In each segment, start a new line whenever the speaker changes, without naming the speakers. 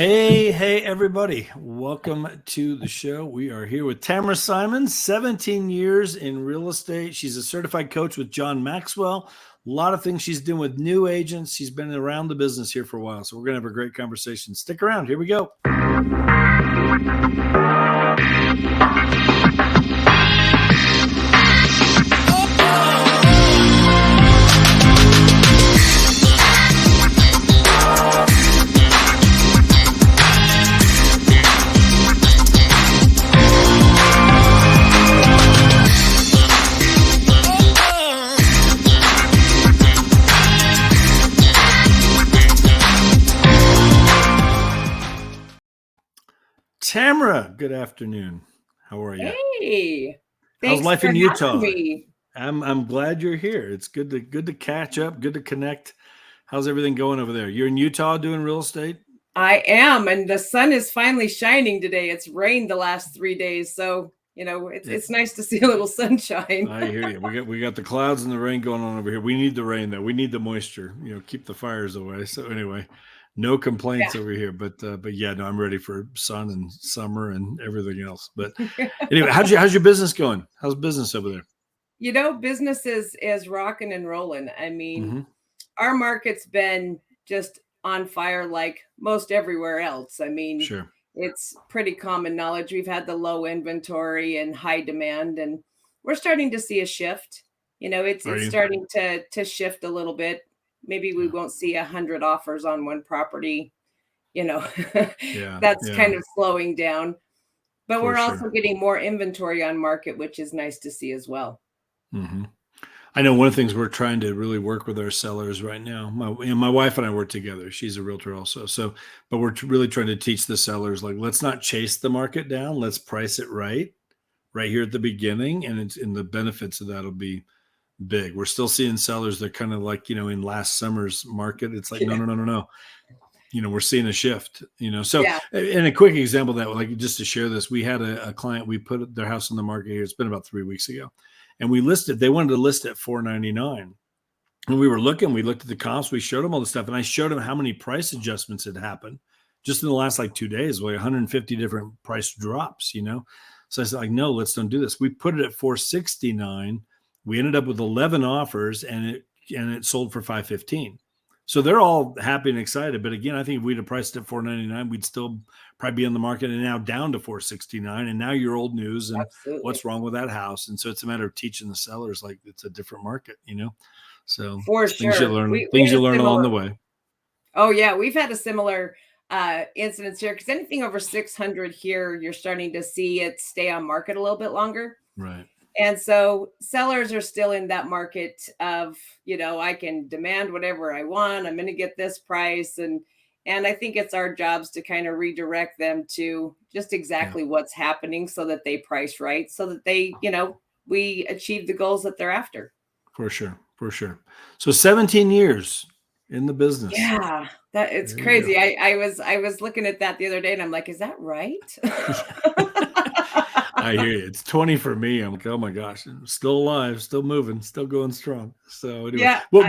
Hey, everybody. Welcome to the show. We are here with Tamra Simons, 17 years in real estate. She's a certified coach with John Maxwell. A lot of things she's doing with new agents. She's been around the business here for a while. So we're going to have a great conversation. Stick around. Here we go. Tamra, good afternoon. How are you?
Hey,
how's life in Utah?
Me.
I'm glad you're here. It's good to catch up, good to connect. How's everything going over there? You're in Utah doing real estate?
I am, and the sun is finally shining today. It's rained the last 3 days, so it's nice to see a little sunshine.
I hear you. We got the clouds and the rain going on over here. We need the rain though. We need the moisture. Keep the fires away. So anyway, no complaints over here. But yeah, no, I'm ready for sun and summer and everything else. But anyway, how's your business going? How's business over there?
Business is rocking and rolling. I mean, our market's been just on fire like most everywhere else. I mean,
sure.
It's pretty common knowledge. We've had the low inventory and high demand, and we're starting to see a shift. It's starting to shift a little bit. Maybe we won't see 100 offers on one property. That's kind of slowing down. But we're also getting more inventory on market, which is nice to see as well.
Mm-hmm. I know one of the things we're trying to really work with our sellers right now. My wife and I work together. She's a realtor also. But we're really trying to teach the sellers, like, let's not chase the market down. Let's price it right here at the beginning. And the benefits of that will be big. We're still seeing sellers that kind of like, in last summer's market, it's like, no. We're seeing a shift, So, and a quick example of that, like, just to share this, we had a client, we put their house on the market here. It's been about 3 weeks ago. And they wanted to list at $499. And we looked at the comps, we showed them all the stuff, and I showed them how many price adjustments had happened just in the last 2 days, like 150 different price drops, So I said, like, no, let's don't do this. We put it at $469. We ended up with 11 offers and it sold for $515. So they're all happy and excited. But again, I think if we'd have priced it at $499, we'd still probably be on the market and now down to $469. And now you're old news and what's wrong with that house. And so it's a matter of teaching the sellers, like, it's a different market, So
for
things
sure.
you learn along the way.
Oh yeah. We've had a similar incidents here, because anything over 600 here, you're starting to see it stay on market a little bit longer.
Right.
And so sellers are still in that market of, I can demand whatever I want. I'm going to get this price. And I think it's our jobs to kind of redirect them to just exactly what's happening so that they price right, so that they, we achieve the goals that they're after.
For sure. So 17 years in the business.
Yeah, it's crazy. I was looking at that the other day and I'm like, is that right?
I hear you. It's 20 for me. I'm like, oh my gosh, I'm still alive, still moving, still going strong. So anyway,
yeah, what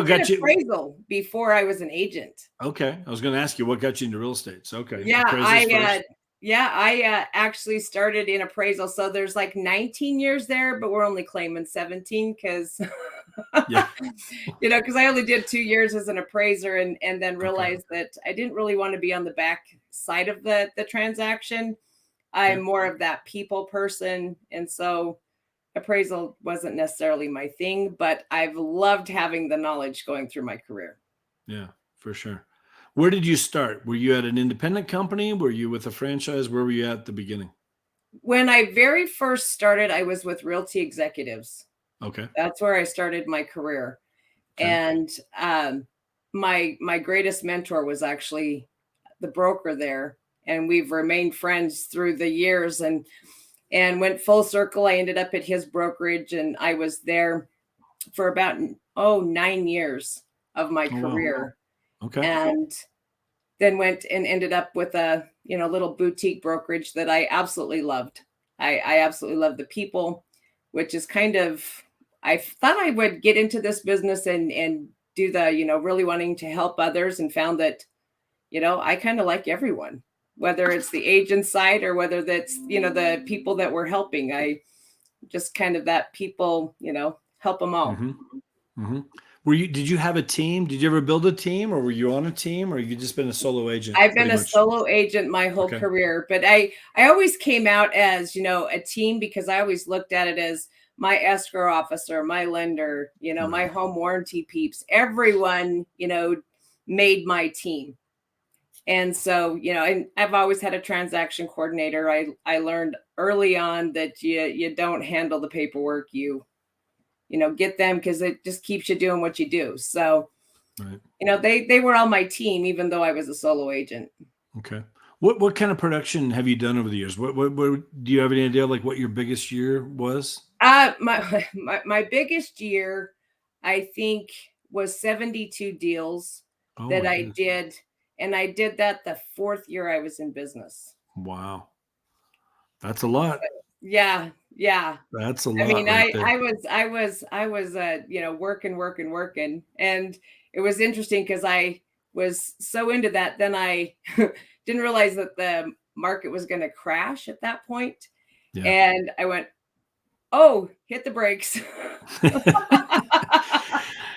got you appraisal before I was an agent?
Okay, I was going to ask you what got you into real estate. So okay,
yeah, I actually started in appraisal. So there's 19 years there, but we're only claiming 17 because because I only did 2 years as an appraiser and then realized that I didn't really want to be on the back side of the transaction. I'm more of that people person. And so appraisal wasn't necessarily my thing, but I've loved having the knowledge going through my career.
Yeah, for sure. Where did you start? Were you at an independent company? Were you with a franchise? Where were you at the beginning?
When I very first started, I was with Realty Executives.
Okay.
That's where I started my career. Okay. And my greatest mentor was actually the broker there. And we've remained friends through the years and went full circle. I ended up at his brokerage and I was there for about 9 years of my career.
Wow. Okay.
And then went and ended up with a little boutique brokerage that I absolutely loved. I absolutely love the people, which is kind of, I thought I would get into this business and do the, really wanting to help others, and found that I kind of like everyone, whether it's the agent side or whether that's, the people that we're helping. I just kind of that people, help them all.
Hmm. Hmm. Did you have a team? Did you ever build a team, or were you on a team, or you just been a solo agent
I've been
pretty
a
much?
solo agent my whole
Okay.
career, but I always came out as, a team because I always looked at it as my escrow officer, my lender, my
Right.
home warranty peeps, everyone, made my team. And so, and I've always had a transaction coordinator. I learned early on that you don't handle the paperwork, get them because it just keeps you doing what you do. So,
Right.
they were on my team, even though I was a solo agent.
Okay. What kind of production have you done over the years? What do you have any idea like what your biggest year was?
My biggest year, I think, was 72 deals
Oh
that
my
I
goodness.
did, and I did that the 4th year I was in business.
Wow. That's a lot.
Yeah, yeah.
That's a
I
lot
mean,
right
I
there.
I was I was I was working, and it was interesting because I was so into that. Then I didn't realize that the market was going to crash at that point,
Yeah.
and I went, "Oh, hit the brakes."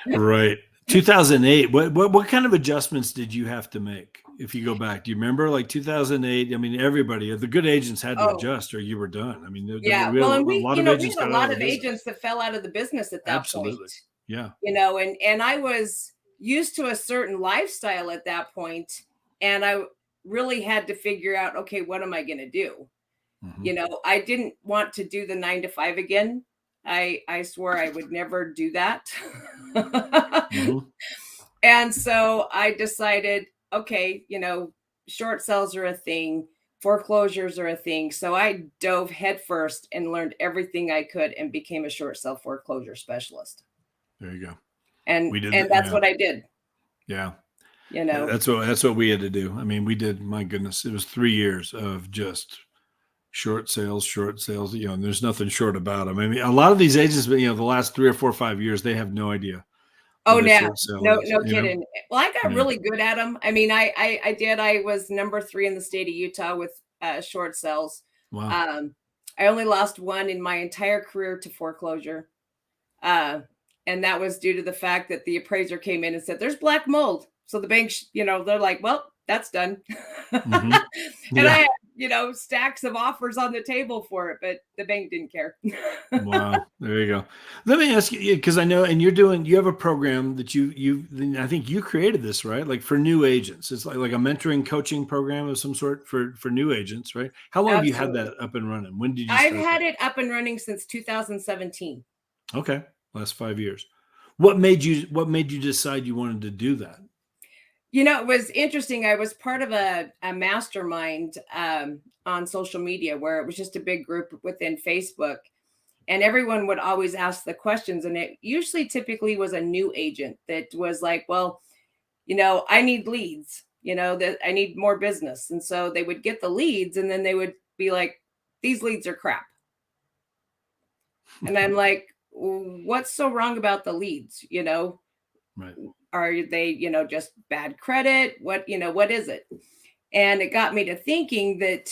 Right. 2008. What kind of adjustments did you have to make if you go back? Do you remember like 2008? I mean, everybody, the good agents had to
Oh,
adjust or you were done. I mean,
yeah.
we had a
Well, and
lot of
we
agents
had
got
a
out of
lot
the
of agents
business.
that fell out of the business at that point,
Absolutely. Yeah.
and I was used to a certain lifestyle at that point, and I really had to figure out, okay, what am I going to do?
Hmm.
I didn't want to do the 9 to 5 again. I swore I would never do that.
Hmm.
And so I decided, okay, short sales are a thing, foreclosures are a thing. So I dove headfirst and learned everything I could and became a short sale foreclosure specialist.
There you go.
And
We did
and
that.
that's
Yeah.
what I did,
Yeah.
you know.
That's what we had to do. I mean, we did, my goodness, it was 3 years of just short sales, and there's nothing short about them. I mean, a lot of these agents, the last 3 or 4 or 5 years, they have no idea
Oh,
what a
yeah.
short sale
No,
is,
no kidding. Well, I got
Yeah.
really good at them. I mean, I did. I was number 3 in the state of Utah with short sales.
Wow.
Um, I only lost one in my entire career to foreclosure. Uh, and that was due to the fact that the appraiser came in and said, "There's black mold." So the bank, they're like, "Well, that's done."
Hmm.
And I
Yeah.
had, stacks of offers on the table for it, but the bank didn't care.
Wow. There you go. Let me ask you, because I know, and you have a program that I think you created this, right? Like for new agents. It's like a mentoring coaching program of some sort for new agents, right? How long have you had
Absolutely.
that up and running? When did you
I've
start
had
that?
it up and running since 2017.
Okay. Last 5 years. What made you decide you wanted to do that?
It was interesting. I was part of a mastermind on social media where it was just a big group within Facebook, and everyone would always ask the questions. And it usually typically was a new agent that was like, well, I need leads, that I need more business. And so they would get the leads and then they would be like, these leads are crap. And I'm like, what's so wrong about the leads?
Right.
Are they, just bad credit? What is it? And it got me to thinking that,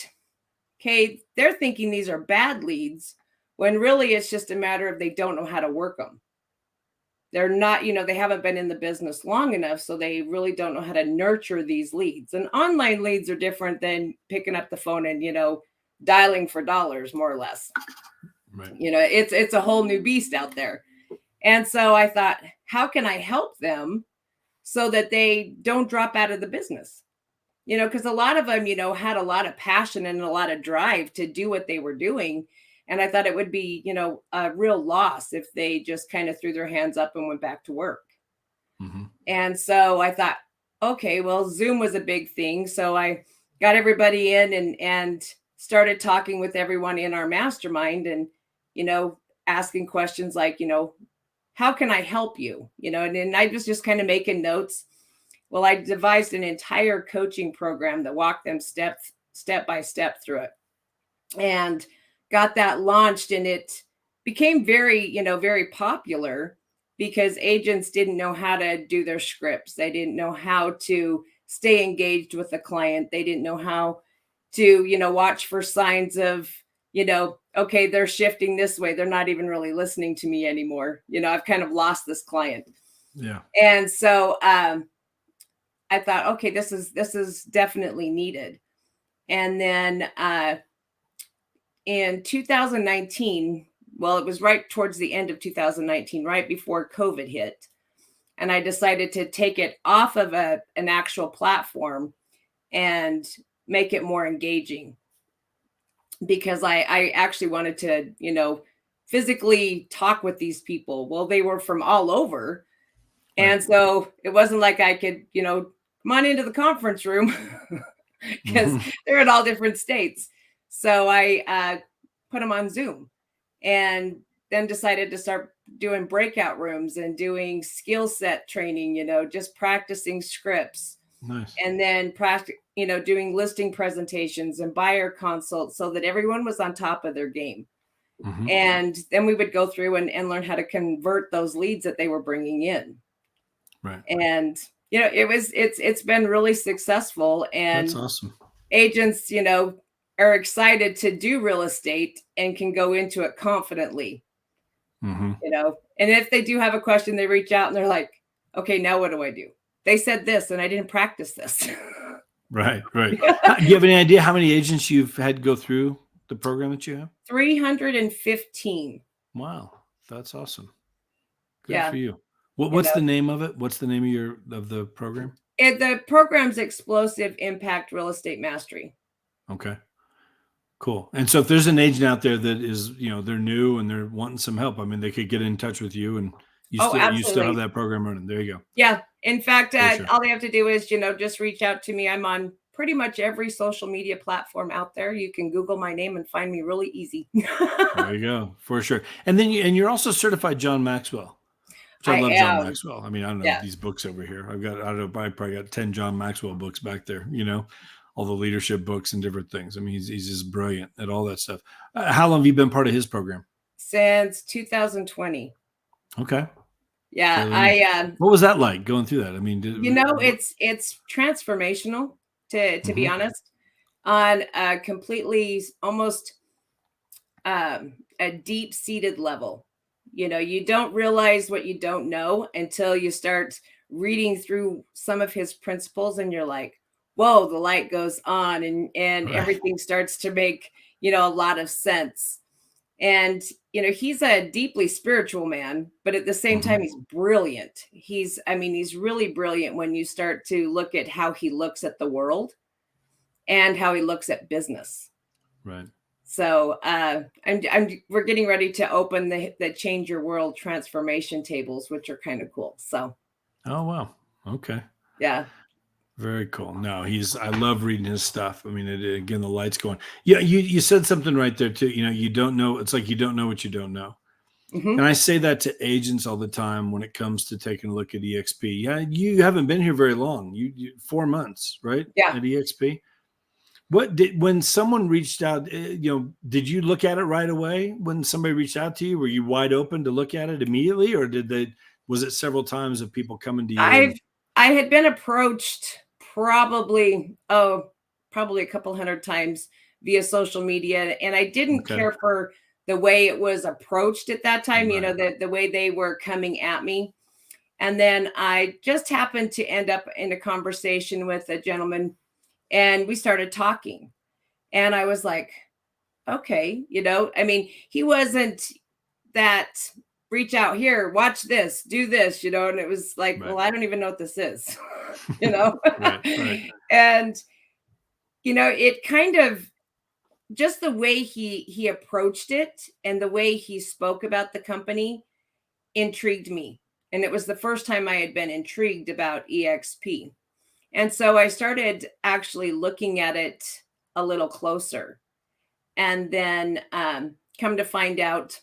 okay, they're thinking these are bad leads when really it's just a matter of they don't know how to work them. They're not, they haven't been in the business long enough, so they really don't know how to nurture these leads. And online leads are different than picking up the phone and, dialing for dollars, more or less.
Right.
It's a whole new beast out there. And so I thought, how can I help them so that they don't drop out of the business? Because a lot of them, had a lot of passion and a lot of drive to do what they were doing. And I thought it would be, a real loss if they just kind of threw their hands up and went back to work.
Hmm.
And so I thought, okay, well, Zoom was a big thing. So I got everybody in and started talking with everyone in our mastermind and, asking questions like, how can I help you? And then I was just kind of making notes. Well, I devised an entire coaching program that walked them step by step through it and got that launched. And it became very, very popular because agents didn't know how to do their scripts. They didn't know how to stay engaged with the client. They didn't know how to, watch for signs of, okay, they're shifting this way. They're not even really listening to me anymore. I've kind of lost this client.
Yeah.
And so I thought, okay, this is definitely needed. And then in 2019, well, it was right towards the end of 2019, right before COVID hit. And I decided to take it off of an actual platform and make it more engaging, because I actually wanted to, physically talk with these people. Well, they were from all over. And
Right.
so it wasn't like I could, come on into the conference room because they're in all different states. So I put them on Zoom, and then decided to start doing breakout rooms and doing skill set training, just practicing scripts.
Nice.
And then doing listing presentations and buyer consults so that everyone was on top of their game. And then we would go through and learn how to convert those leads that they were bringing in.
Right.
And, it's been really successfand
That's awesome.
agents, are excited to do real estate and can go into it confidently, and if they do have a question, they reach out and they're like, okay, now what do I do? They said this and I didn't practice this.
Right. Do you have any idea how many agents you've had go through the program that you have?
315.
Wow. That's awesome. Good
Yeah.
for you. What's the name of it? What's the name of the program?
The program's Explosive Impact Real Estate Mastery.
Okay. Cool. And so if there's an agent out there that is, they're new and they're wanting some help, I mean, they could get in touch with you, and you still have that program running. There you go.
Yeah. In fact,
Sure.
all they have to do is, just reach out to me. I'm on pretty much every social media platform out there. You can Google my name and find me really easy.
There you go. For sure. And then you're also certified John Maxwell. Which I love John Maxwell. I mean, I don't know these books over here. I probably got 10 John Maxwell books back there, all the leadership books and different things. I mean, he's just brilliant at all that stuff. How long have you been part of his program?
Since 2020.
Okay.
Yeah.
What was that like going through that? I mean,
it's transformational to be honest, on a completely almost a deep-seated level. You don't realize what you don't know until you start reading through some of his principles, and you're like, whoa, the light goes on, and
Right.
everything starts to make, a lot of sense. And, he's a deeply spiritual man, but at the same time, he's brilliant. He's really brilliant when you start to look at how he looks at the world and how he looks at business.
Right.
So we're getting ready to open the Change Your World transformation tables, which are kind of cool. So.
Oh, wow. Okay.
Yeah.
Very cool. No, I love reading his stuff. I mean, again, the light's going. Yeah. You said something right there too. You don't know. It's like, you don't know what you don't know. And I say that to agents all the time when it comes to taking a look at EXP. Yeah. You haven't been here very long. You 4 months, right?
Yeah.
At EXP. When someone reached out, did you look at it right away when somebody reached out to you? Were you wide open to look at it immediately, or was it several times of people coming to you?
I had been approached probably a couple hundred times via social media, and I didn't care for the way it was approached at that time, the way they were coming at me. And then I just happened to end up in a conversation with a gentleman, and we started talking, and I was like, okay, he wasn't that reach out here, watch this, do this, and it was like, well, I don't even know what this is,
Right.
And, it kind of, just the way he approached it and the way he spoke about the company intrigued me. And it was the first time I had been intrigued about EXP. And so I started actually looking at it a little closer. And then come to find out,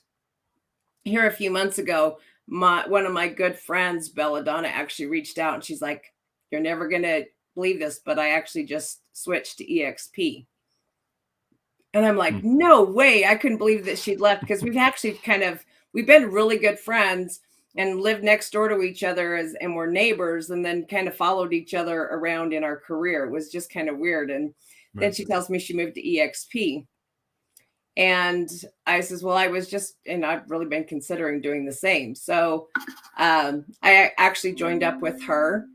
here a few months ago, one of my good friends, Belladonna, actually reached out, and she's like, you're never going to believe this, but I actually just switched to EXP. And I'm like, no way. I couldn't believe that she'd left, because we've actually we've been really good friends. and lived next door to each other and were neighbors, and then kind of followed each other around in our career. It was just kind of weird. And then
Right.
she tells me she moved to EXP. And I says, well, and I've really been considering doing the same. So I actually joined up with her,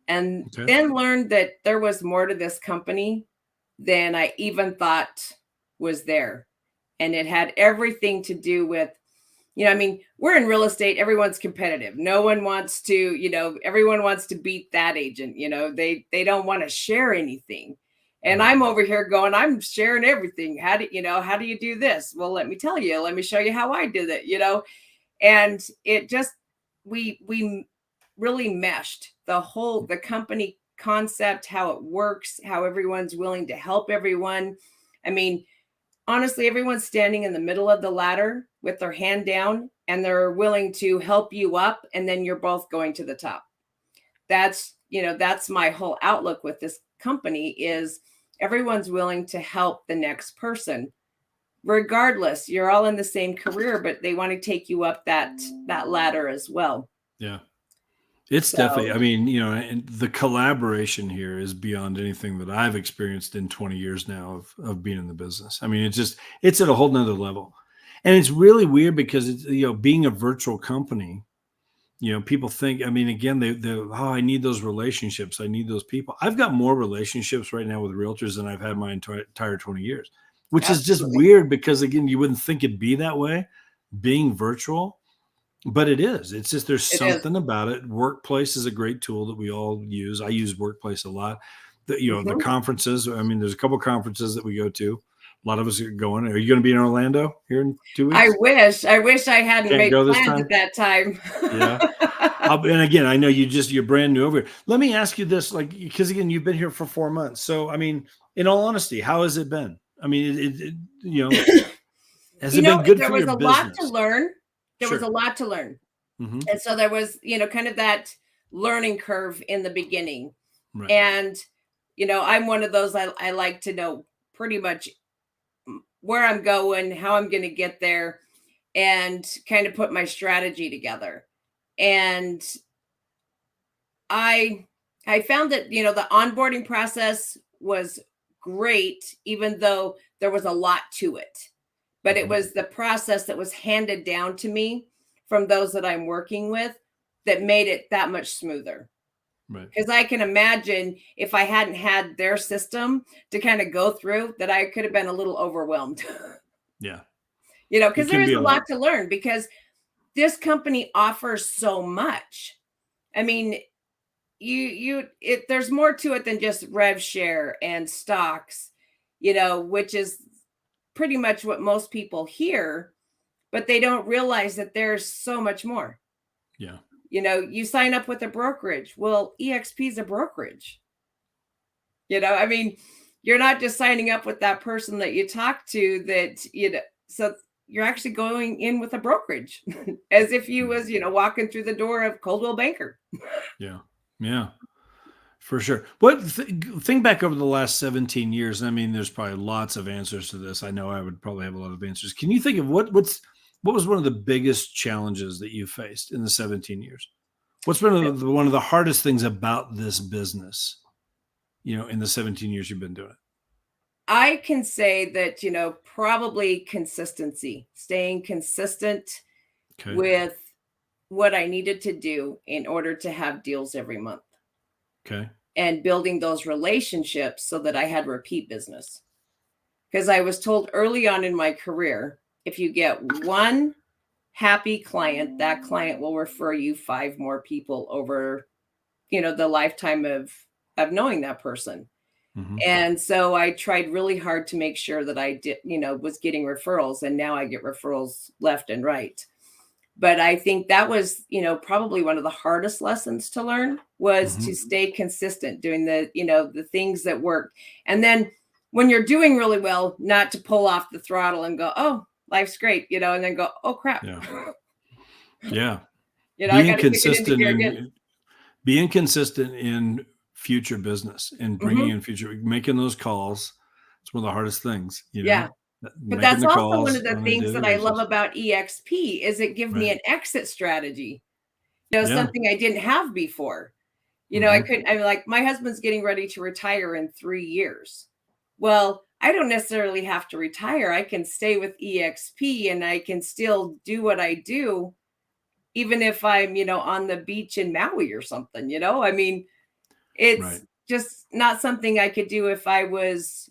and
Okay.
then learned that there was more to this company than I even thought was there. And it had everything to do with, I mean, we're in real estate. Everyone's competitive. No one wants to, everyone wants to beat that agent. They don't want to share anything. And
Right.
I'm over here going, I'm sharing everything. How do you do this? Well, let me tell you. Let me show you how I did it. And it just, we really meshed the company concept, how it works, how everyone's willing to help everyone. I mean, honestly, everyone's standing in the middle of the ladder with their hand down, and they're willing to help you up, and then you're both going to the top. That's my whole outlook with this company is everyone's willing to help the next person. Regardless, you're all in the same career, but they want to take you up that ladder as well.
Yeah. It's definitely,
So
I mean, and the collaboration here is beyond anything that I've experienced in 20 years now of being in the business. I mean, it's at a whole nother level. And it's really weird because it's, being a virtual company, people think, I mean, again, oh, I need those relationships. I need those people. I've got more relationships right now with realtors than I've had my entire 20 years, which is just
absolutely,
weird because, again, you wouldn't think it'd be that way being virtual. But it is. It's just there's
it is.
something about it. Workplace is a great tool that we all use. I use Workplace a lot. The
Mhm.
conferences. I mean, there's a couple conferences that we go to. A lot of us are going. Are you going to be in Orlando here in 2 weeks?
I wish I hadn't
Can't
made
go this
plans at
time.
that time.
Yeah. And again, I know you're brand new over here. Let me ask you this, like, because again, you've been here for 4 months. So, I mean, in all honesty, how has it been? I mean, has it been good
There
for
was
your
a lot to
business?
learn. There was a
Sure.
lot to learn.
Hmm.
And so there was, kind of that learning curve in the beginning.
Right.
And, I'm one of those, I like to know pretty much where I'm going, how I'm going to get there, and kind of put my strategy together. And I I found that, the onboarding process was great, even though there was a lot to it. But it
Hmm.
was the process that was handed down to me from those that I'm working with that made it that much smoother.
Right.
Because I can imagine if I hadn't had their system to kind of go through, that I could have been a little overwhilmed.
Yeah. It
Because there
can
is
be
a
a
lot
lot.
to learn because this company offers so much. I mean, there's more to it than just rev share and stocks, which is pretty much what most people hear, but they don't realize that there's so much more.
Yeah.
You sign up with a brokerage. Well, EXP is a brokerage. I mean, you're not just signing up with that person that you talk to so you're actually going in with a brokerage as if you
Mhm.
was, walking through the door of Coldwell Banker.
Yeah. Yeah. For sure. Think back over the last 17 years. I mean, there's probably lots of answers to this. I know I would probably have a lot of answers. Can you think of what was one of the biggest challenges that you faced in the 17 years? What's been one of the hardest things about this business, in the 17 years you've been doing it?
I can say that, probably consistency, staying consistent
Okay.
with what I needed to do in order to have deals every month
Okay.
and building those relationships so that I had repeat business. Because I was told early on in my career, if you get one happy client, that client will refer you five more people over, the lifetime of knowing that person.
Hmm.
And so I tried really hard to make sure that I did, was getting referrals, and now I get referrals left and right. But I think that was, probably one of the hardest lessons to learn was
Hmm.
to stay consistent doing the things that work. And then when you're doing really well, not to pull off the throttle and go, "Oh, life's great," and then go, "Oh crap."
Yeah. Yeah.
I
Being
got to kick it into
consistent
gear again.
in future business and bringing
Mhm.
in future, making those calls. It's one of the hardest things,
Yeah. But
making
that's
the
also one
calls
of the
on a
things
daily
that I love
basis.
about EXP is it gives me
Right.
an exit strategy.
Yeah.
something I didn't have before. I'm like, my husband's getting ready to retire in 3 years. Well, I don't necessarily have to retire. I can stay with EXP and I can still do what I do, even if I'm, on the beach in Maui or something, I mean, it's
Right.
just not something I could do if I was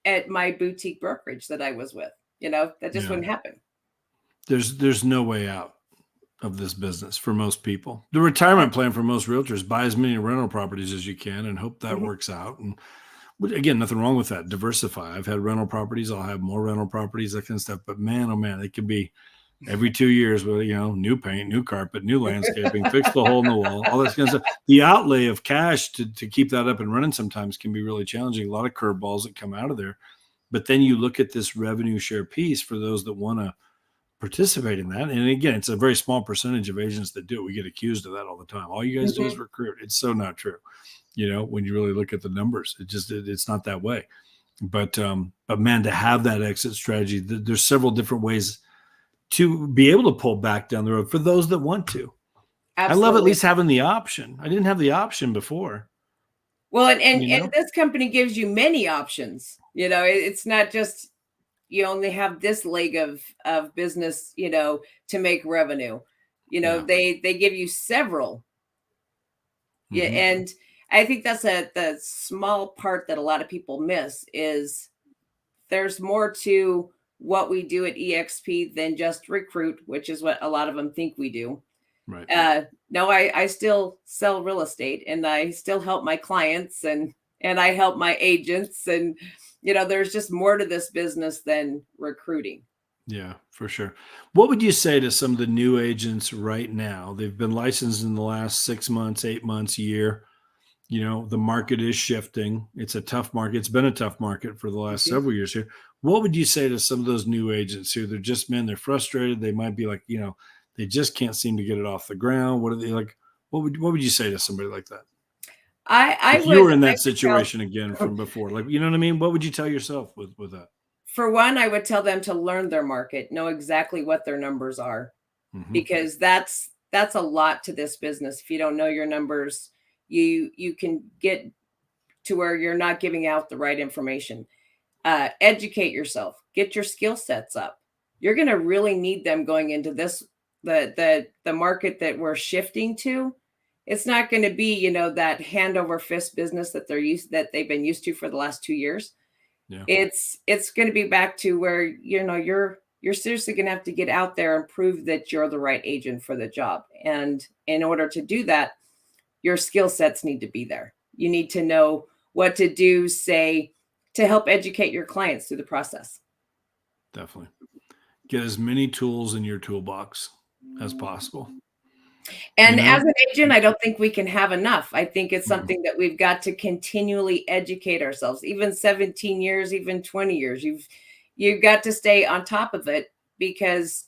at my boutique brokerage that I was with, that just
Yeah.
wouldn't happen.
There's no way out of this business for most people. The retirement plan for most realtors: buy as many rental properties as you can and hope that
Mhm.
works out. And again, nothing wrong with that. Diversify. I've had rental properties. I'll have more rental properties, that kind of stuff. But man, oh man, it can be every 2 years with, new paint, new carpet, new landscaping, fix the hole in the wall, all this kind of stuff. The outlay of cash to keep that up and running sometimes can be really challenging. A lot of curveballs that come out of there. But then you look at this revenue share piece for those that want to participate in that. And again, it's a very small percentage of agents that do it. We get accused of that all the time. All you guys do is
Mhm.
recruit. It's so not true. When you really look at the numbers, it's not that way. But man, to have that exit strategy, there's several different ways to be able to pull back down the road for those that want to. I love at
Absolutely.
least having the option. I didn't have the option before.
Well, and, and
You
and
know,
this company gives you many options. It's not just you only have this leg of business, to make revenue.
yeah.
They give you several. Yeah,
Hmm.
and I think that's the small part that a lot of people miss is there's more to what we do at EXP than just recruit, which is what a lot of them think we do.
Right.
No, I still sell real estate and I still help my clients and I help my agents and there's just more to this business than recruiting.
Yeah, for sure. What would you say to some of the new agents right now? They've been licensed in the last 6 months, 8 months, year. The market is shifting. It's a tough market. It's been a tough market for the last
Mhm.
several years here. What would you say to some of those new agents who they're just, man, they're frustrated. They might be like, they just can't seem to get it off the ground. What are they like? What would you say to somebody like that?
I
If you
would
were in
I
that
would tell
situation again from before, like, you know what I mean? What would you tell yourself with that?
for one, I would tell them to learn their market, know exactly what their numbers are,
Hmm.
because that's a lot to this business. If you don't know your numbers, you can get to where you're not giving out the right information. Educate yourself, get your skill sets up. You're going to really need them going into this the market that we're shifting to. It's not going to be that hand over fist business that they've been used to for the last 2 years.
Yeah,
It's going to be back to where you're seriously going to have to get out there and prove that you're the right agent for the job. And in order to do that, your skill sets need to be there. You need to know what to do, say, to help educate your clients through the process.
definitely. Get as many tools in your toolbox as possible. You
And as
know?
an agent, I don't think we can have enough. I think it's
Mm-mm.
something that we've got to continually educate ourselves. Even 17 years, even 20 years, you've got to stay on top of it because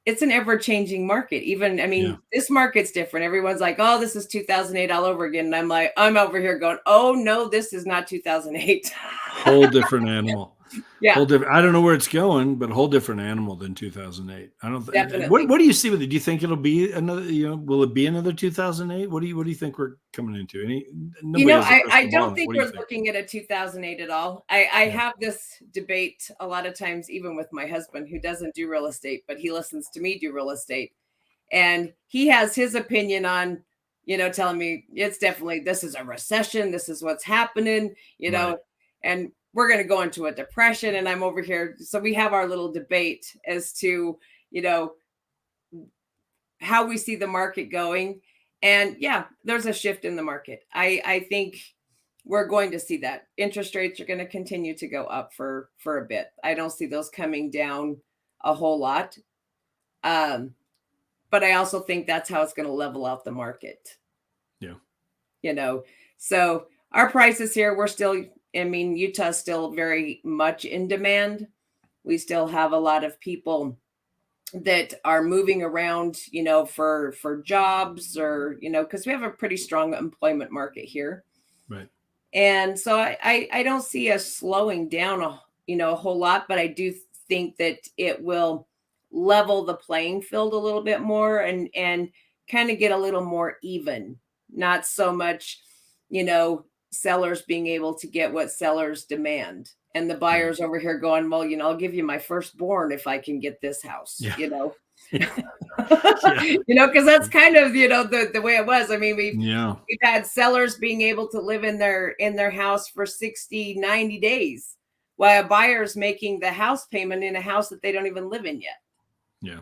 it's an ever-changing market. Even, I
Yeah.
mean, this market's different. Everyone's like, "Oh, this is 2008 all over again." And I'm like, I'm over here going, "Oh no, this is not 2008."
Whole different animal.
Yeah,
Whole different. I don't know where it's going, but whole different animal than 2008. I don't
definitely.
what do you see with it? Do you think it'll be another, will it be another 2008? What do you think we're coming into? Nobody has a
I
crystal ball
don't
on it.
think
What do you
we're
think?
looking at a 2008 at all. I
Yeah.
have this debate a lot of times, even with my husband, who doesn't do real estate, but he listens to me do real estate. And he has his opinion on, telling me it's definitely this is a recession. This is what's happening,
Right.
and we're going to go into a depression. And I'm over here. So we have our little debate as to, you know, how we see the market going. And yeah, there's a shift in the market. I think we're going to see that interest rates are going to continue to go up for a bit. I don't see those coming down a whole lot. Um, but I also think that's how it's going to level out the market,
Yeah.
you know. So our prices here, we're still, I mean, Utah's still very much in demand. We still have a lot of people that are moving around, for jobs or, because we have a pretty strong employment market here.
Right.
And so I don't see us slowing down a whole lot, but I do think that it will level the playing field a little bit more and kind of get a little more even, not so much, sellers being able to get what sellers demand. And the
Yeah.
buyers over here going, well, I'll give you my firstborn if I can get this house,
Yeah. Yeah.
because that's kind of, the way it was. I mean,
Yeah.
we've had sellers being able to live in their house for 60, 90 days while a buyer's making the house payment in a house that they don't even live in yet.
Yeah. No,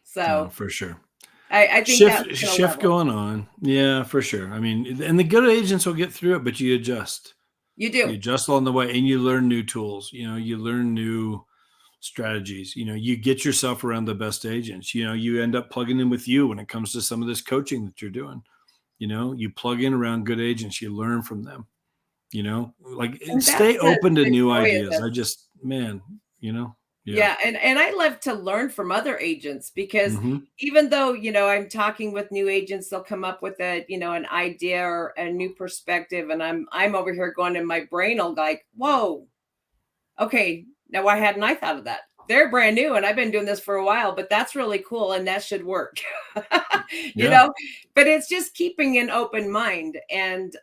So
for sure.
I think that's going to
Shift
level.
going on. Yeah, for sure. I mean, and the good agents will get through it, but you adjust.
You
You
do.
adjust along the way and you learn new tools. You learn new strategies. You get yourself around the best agents. You end up plugging in with you when it comes to some of this coaching that you're doing. You plug in around good agents, you learn from them. Like
And that's
stay open to
the
new
joy of
ideas.
this.
I just, man, yeah.
Yeah, and I love to learn from other agents because
Hmm.
even though, I'm talking with new agents, they'll come up with an idea or a new perspective, and I'm over here going in my brain will like, whoa, okay, now why hadn't I thought of that? They're brand new and I've been doing this for a while, but that's really cool and that should work. you
Yeah.
know, but it's just keeping an open mind. And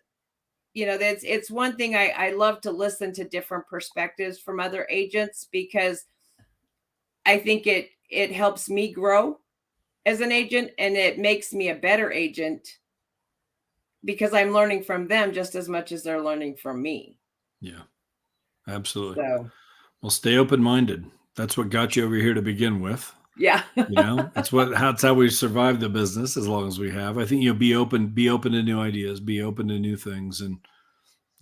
that's it's one thing I love to listen to different perspectives from other agents because I think it helps me grow as an agent and it makes me a better agent because I'm learning from them just as much as they're learning from me.
Yeah. Absolutely.
So,
Well, stay open-minded. That's what got you over here to begin with.
yeah.
That's how we survived the business as long as we have. I think be open to new ideas, be open to new things, and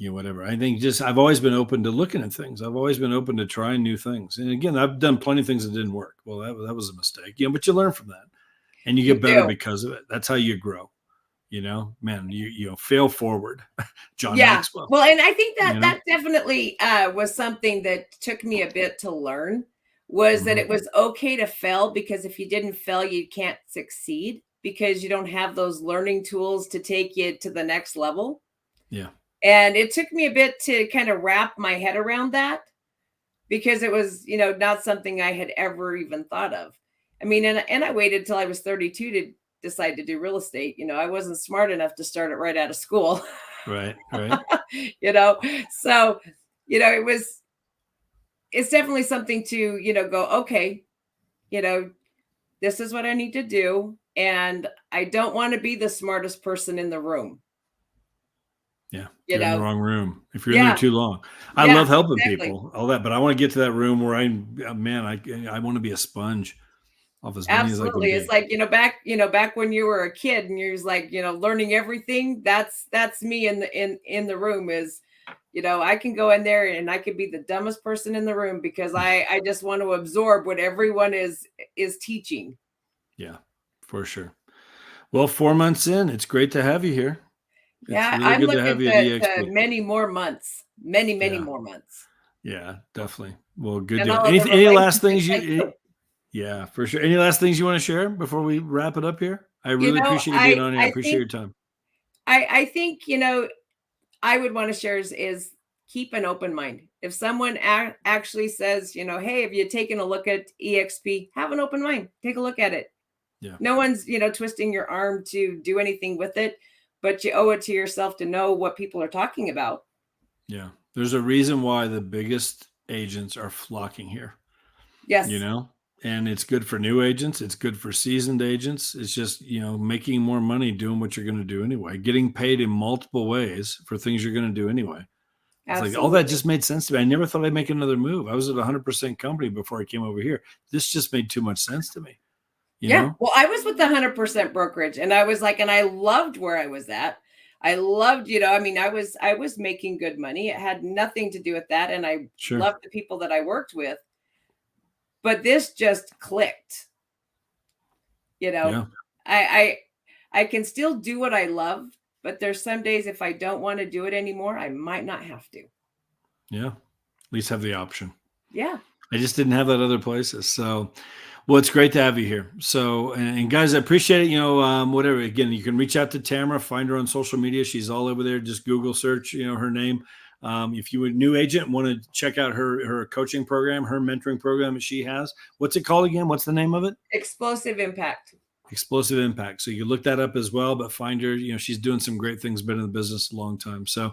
whatever. I think I've always been open to looking at things. I've always been open to trying new things. And again, I've done plenty of things that didn't work. Well, that was a mistake. But you learn from that and you
You
get better
do.
because of it. That's how you grow. Man, you fail forward. John
Yeah.
Maxwell.
Well, and I think that
You know?
that definitely was something that took me a bit to learn was that
Mhm.
it was okay to fail because if you didn't fail, you can't succeed because you don't have those learning tools to take you to the next level.
Yeah.
And it took me a bit to kind of wrap my head around that because it was, not something I had ever even thought of. I mean, and I waited till I was 32 to decide to do real estate. I wasn't smart enough to start it right out of school.
Right. Right.
So, it's definitely something to, go, okay, you know, this is what I need to do. And I don't want to be the smartest person in the room,
Yeah.
you
You're in the
know?
wrong room if you're in there
Yeah.
too long. I
Yeah,
love helping
exactly.
people, all that, but I want to get to that room where man, I want to be a sponge off as many as I can
Absolutely. It's
be.
like, back when you were a kid and you're just like, learning everything. That's me in the room is, I can go in there and I could be the dumbest person in the room because I just want to absorb what everyone is teaching.
Yeah, for sure. Well, 4 months in, it's great to have you here. It's
Yeah,
really
I'm
good to
looking
have you at
to
EXP.
many more months, many
Yeah,
more months.
yeah, definitely. Well, good
And
deal.
all of the
Any last
relationships
things
I do.
yeah, for sure. Any last things you want to share before we wrap it up here? I really appreciate you being on here. I
I
appreciate
think
your time.
I think, I would want to share is keep an open mind. If someone actually says, hey, have you taken a look at EXP? Have an open mind. Take a look at it.
Yeah,
No one's, twisting your arm to do anything with it, but you owe it to yourself to know what people are talking about.
yeah. There's a reason why the biggest agents are flocking here. you
Yes,
know and it's good for new agents, it's good for seasoned agents. It's just making more money doing what you're going to do anyway, getting paid in multiple ways for things you're going to do anyway. It's like all that
absolutely.
just made sense to me. I never thought I'd make another move. I was at 100% company before I came over here. This just made too much sense to me you
Yeah.
know
Well, I was with the 100% brokerage and I was like, and I loved where I was at. I loved, I mean, I was making good money. It had nothing to do with that. And I
Sure.
loved the people that I worked with, but this just clicked, you know.
Yeah.
I can still do what I love, but there's some days if I don't want to do it anymore, I might not have to.
Yeah, at least have the option.
Yeah.
I just didn't have that other places. So, well, it's great to have you here. So, and guys, I appreciate it. Whatever. Again, you can reach out to Tamra, find her on social media. She's all over there. Just Google search, her name. If you're a new agent, want to check out her coaching program, her mentoring program that she has. What's it called again? What's the name of it?
Explosive impact.
Explosive Impact. So you look that up as well, but find her, she's doing some great things, been in the business a long time. So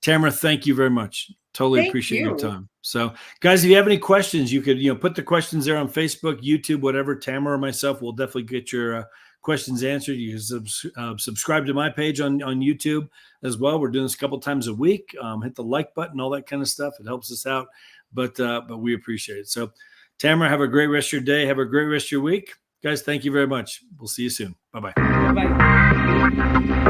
Tamra, thank you very much. Totally
Thank
appreciate your
you.
time. So guys, if you have any questions, you could, put the questions there on Facebook, YouTube, whatever. Tamra or myself will definitely get your questions answered. You can subscribe to my page on YouTube as well. We're doing this a couple times a week. Hit the like button, all that kind of stuff. It helps us out, but we appreciate it. So Tamra, have a great rest of your day. Have a great rest of your week. Guys, thank you very much. We'll see you soon. Bye-bye.
Bye-bye.